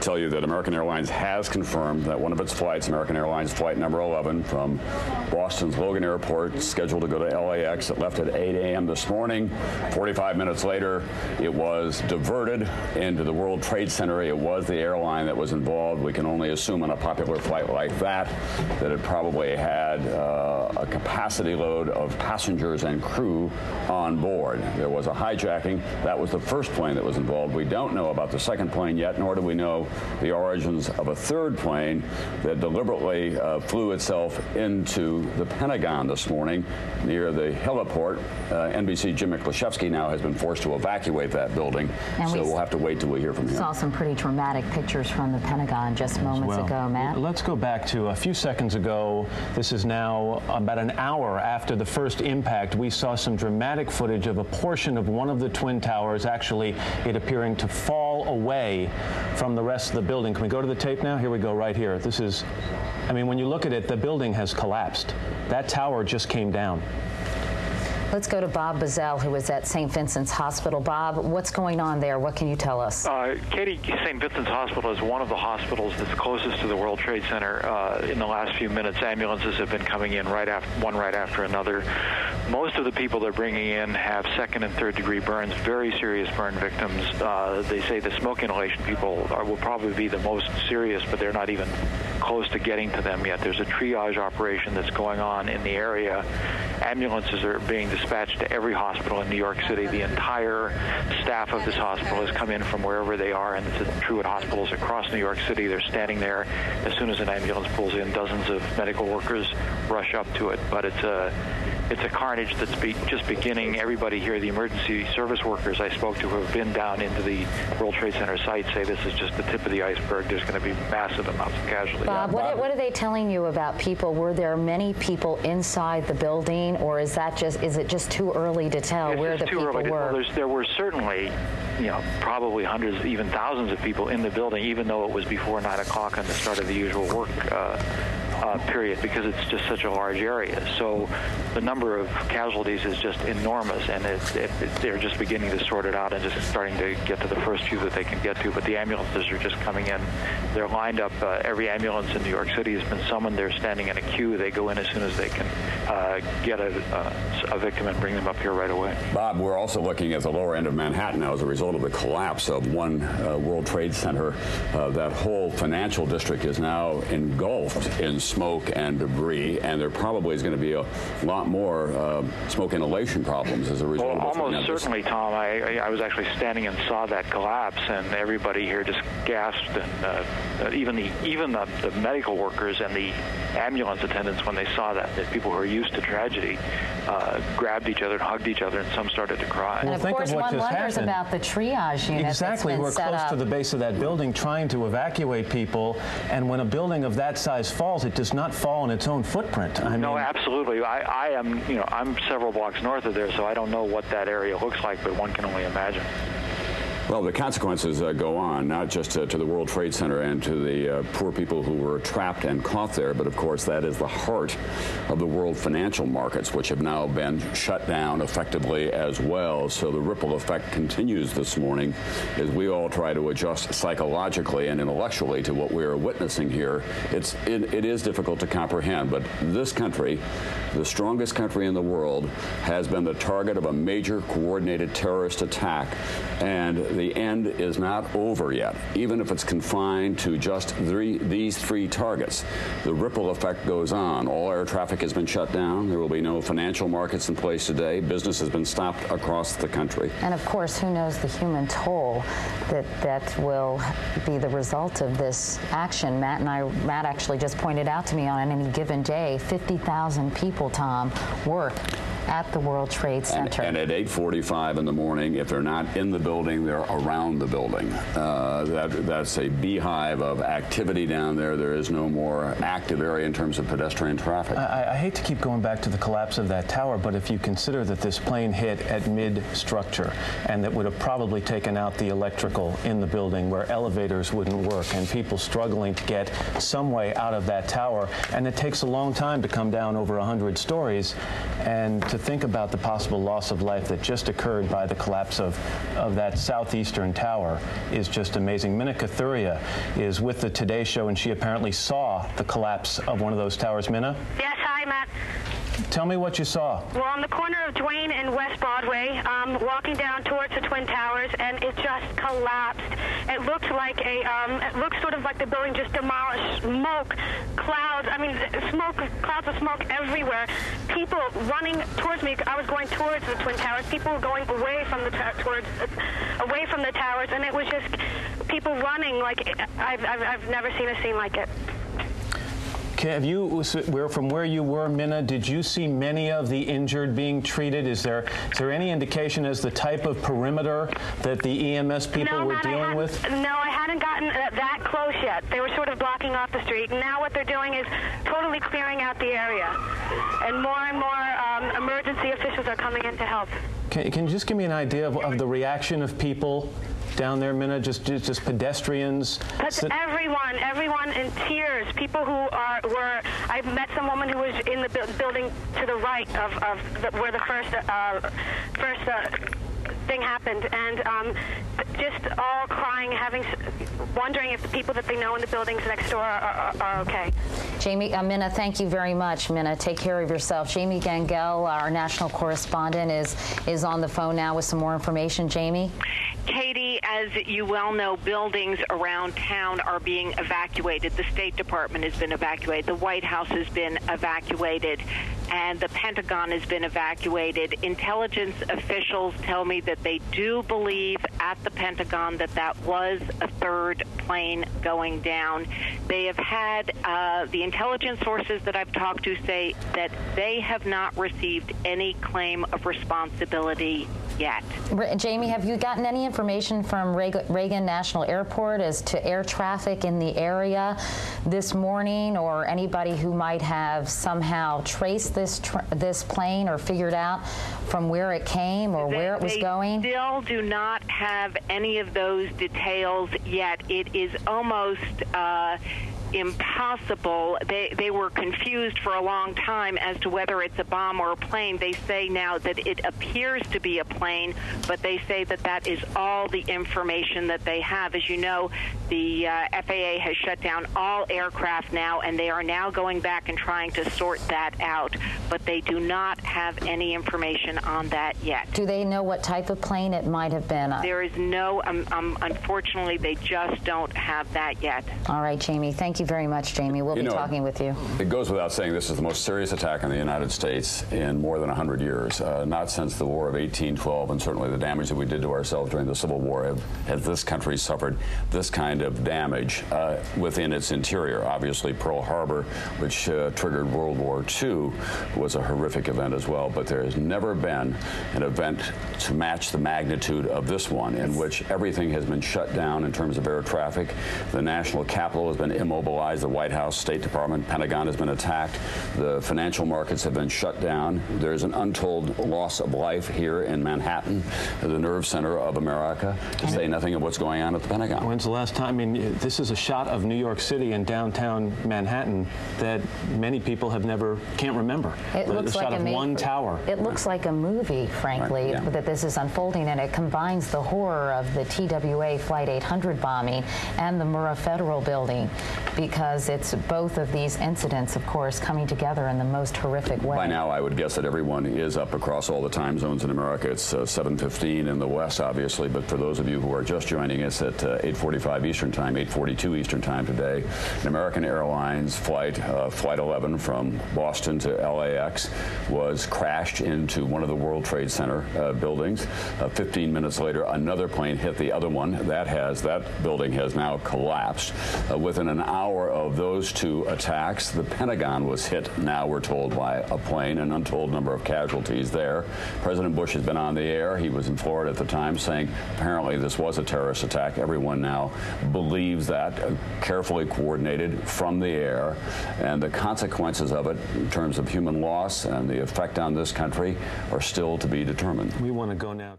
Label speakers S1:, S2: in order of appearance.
S1: Tell you that American Airlines has confirmed that one of its flights, American Airlines flight number 11 from Boston's Logan Airport, scheduled to go to LAX. It left at 8 a.m. this morning. 45 minutes later, it was diverted into the World Trade Center. It was the airline that was involved. We can only assume on a popular flight like that it probably had a capacity load of passengers and crew on board. There was a hijacking. That was the first plane that was involved. We don't know about the second plane yet, nor do we know the origins of a third plane that deliberately flew itself into the Pentagon this morning near the heliport. NBC Jim Miklashevsky now has been forced to evacuate that building, and so we'll have to wait till we hear from him.
S2: Saw some pretty dramatic pictures from the Pentagon just moments ago, Matt.
S3: Let's go back to a few seconds ago. This is now about an hour after the first impact. We saw some dramatic footage of a portion of one of the Twin Towers, actually it appearing to fall away from the rest of the building. Can we go to the tape now? Here we go, right here. This is, I mean, when you look at it, the building has collapsed. That tower just came down.
S2: Let's go to Bob Bazell, who is at St. Vincent's Hospital. Bob, what's going on there? What can you tell us?
S4: Katie, St. Vincent's Hospital is one of the hospitals that's closest to the World Trade Center. In the last few minutes, ambulances have been coming in one right after another. Most of the people they're bringing in have second and third degree burns, very serious burn victims. They say the smoke inhalation people will probably be the most serious, but they're not even close to getting to them yet. There's a triage operation that's going on in the area. Ambulances are being dispatched to every hospital in New York City. The entire staff of this hospital has come in from wherever they are, and it's true at hospitals across New York City. They're standing there. As soon as an ambulance pulls in, dozens of medical workers rush up to it. But it's a carnage that's just beginning. Everybody here, the emergency service workers I spoke to who have been down into the World Trade Center site, say this is just the tip of the iceberg. There's going to be massive amounts of casualties.
S2: Bob, what are they telling you about people? Were there many people inside the building, or is it just too early to tell where the people were?
S4: Well, there were certainly, probably hundreds, even thousands of people in the building, even though it was before 9 o'clock on the start of the usual work period, because it's just such a large area. So the number of casualties is just enormous, and they're just beginning to sort it out and just starting to get to the first few that they can get to. But the ambulances are just coming in. They're lined up. Every ambulance in New York City has been summoned. They're standing in a queue. They go in as soon as they can get a victim and bring them up here right away.
S1: Bob, we're also looking at the lower end of Manhattan now as a result of the collapse of one World Trade Center. That whole financial district is now engulfed in smoke and debris, and there probably is going to be a lot more smoke inhalation problems as a result of
S4: almost certainly, Tom. I was actually standing and saw that collapse, and everybody here just gasped, and even the medical workers and the ambulance attendants, when they saw that people who are used to tragedy grabbed each other and hugged each other, and some started to cry.
S2: And of course, one wonders about the triage unit.
S3: Exactly. We're close to the base of that building trying to evacuate people, and when a building of that size falls, it does not fall on its own footprint.
S4: No, absolutely. I'm several blocks north of there, so I don't know what that area looks like, but one can only imagine.
S1: Well, the consequences go on, not just to the World Trade Center and to the poor people who were trapped and caught there, but of course that is the heart of the world financial markets, which have now been shut down effectively as well. So the ripple effect continues this morning as we all try to adjust psychologically and intellectually to what we are witnessing here. It is difficult to comprehend, but this country, the strongest country in the world, has been the target of a major coordinated terrorist attack, and the end is not over yet, even if it's confined to just these three targets. The ripple effect goes on. All air traffic has been shut down. There will be no financial markets in place today. Business has been stopped across the country.
S2: And of course, who knows the human toll that will be the result of this action. Matt actually just pointed out to me on any given day, 50,000 people, Tom, work at the World Trade Center.
S1: And at 8:45 in the morning, if they're not in the building, they're around the building. That's a beehive of activity down there. There is no more active area in terms of pedestrian traffic.
S3: I hate to keep going back to the collapse of that tower, but if you consider that this plane hit at mid-structure and that would have probably taken out the electrical in the building where elevators wouldn't work and people struggling to get some way out of that tower, and it takes a long time to come down over 100 stories, and to think about the possible loss of life that just occurred by the collapse of that southeastern tower is just amazing. Minna Kathuria is with the Today Show, and she apparently saw the collapse of one of those towers. Minna?
S5: Yes, hi, Matt.
S3: Tell me what you saw.
S5: We're on the corner of Duane and West Broadway, walking down towards the Twin Towers, and it just collapsed. It looked like it looked sort of like the building just demolished. Smoke, clouds, clouds of smoke everywhere. People running towards me. I was going towards the Twin Towers. People were going away from the away from the towers, and it was just people running like I've never seen a scene like it.
S3: Have you, from where you were, Minna, did you see many of the injured being treated? Is there any indication as the type of perimeter that the EMS people were dealing with?
S5: No, I hadn't gotten that close yet. They were sort of blocking off the street. And now what they're doing is totally clearing out the area. And more emergency officials are coming in to help.
S3: Can you just give me an idea of the reaction of people down there, Minna? Just pedestrians?
S5: Everyone in tears. People who were. I met some woman who was in the building to the right of where the first thing happened, and just all crying, wondering if the people that they know in the buildings next door are okay.
S2: Jamie, Minna, thank you very much. Minna, take care of yourself. Jamie Gangel, our national correspondent, is on the phone now with some more information. Jamie?
S6: Katie, as you well know, buildings around town are being evacuated. The State Department has been evacuated. The White House has been evacuated. And the Pentagon has been evacuated. Intelligence officials tell me that they do believe at the Pentagon that was a third plane going down. They have had, the intelligence sources that I've talked to say that they have not received any claim of responsibility yet.
S2: Jamie, have you gotten any information from Reagan National Airport as to air traffic in the area this morning, or anybody who might have somehow traced this plane or figured out from where it came or where it was going?
S6: They still do not have any of those details yet. It is almost impossible. They were confused for a long time as to whether it's a bomb or a plane. They say now that it appears to be a plane, but they say that is all the information that they have. As you know, the FAA has shut down all aircraft now, and they are now going back and trying to sort that out, but they do not have any information on that yet.
S2: Do they know what type of plane it might have been?
S6: There is no, unfortunately, they just don't have that yet.
S2: All right, Jamie. Thank you very much, Jamie. We'll be talking with you.
S1: It goes without saying this is the most serious attack on the United States in more than 100 years. Not since the War of 1812, and certainly the damage that we did to ourselves during the Civil War has this country suffered this kind of damage within its interior. Obviously, Pearl Harbor, which triggered World War II, was a horrific event as well. But there has never been an event to match the magnitude of this one, in which everything has been shut down in terms of air traffic. The national capital has been immobilized. The White House, State Department, Pentagon has been attacked. The financial markets have been shut down. There's an untold loss of life here in Manhattan, the nerve center of America, to say nothing of what's going on at the Pentagon.
S3: When's the last time? I mean, this is a shot of New York City and downtown Manhattan that many people can't remember.
S2: It looks like
S3: one tower.
S2: It looks like a movie, frankly,
S1: right, yeah.
S2: that this is unfolding, and it combines the horror of the TWA Flight 800 bombing and the Murrah Federal Building, because it's both of these incidents, of course, coming together in the most horrific way.
S1: By now, I would guess that everyone is up across all the time zones in America. It's 7:15 in the West, obviously, but for those of you who are just joining us at 8:45 Eastern Time, 8:42 Eastern Time today, an American Airlines flight 11 from Boston to LAX was crashed into one of the World Trade Center buildings. 15 minutes later, another plane hit the other one. That building has now collapsed. Within an hour of those two attacks, the Pentagon was hit, now we're told, by a plane, an untold number of casualties there. President Bush has been on the air. He was in Florida at the time saying apparently this was a terrorist attack. Everyone now believes that, carefully coordinated from the air, and the consequences of it in terms of human loss and the effect on this country are still to be determined.
S3: We want to go now.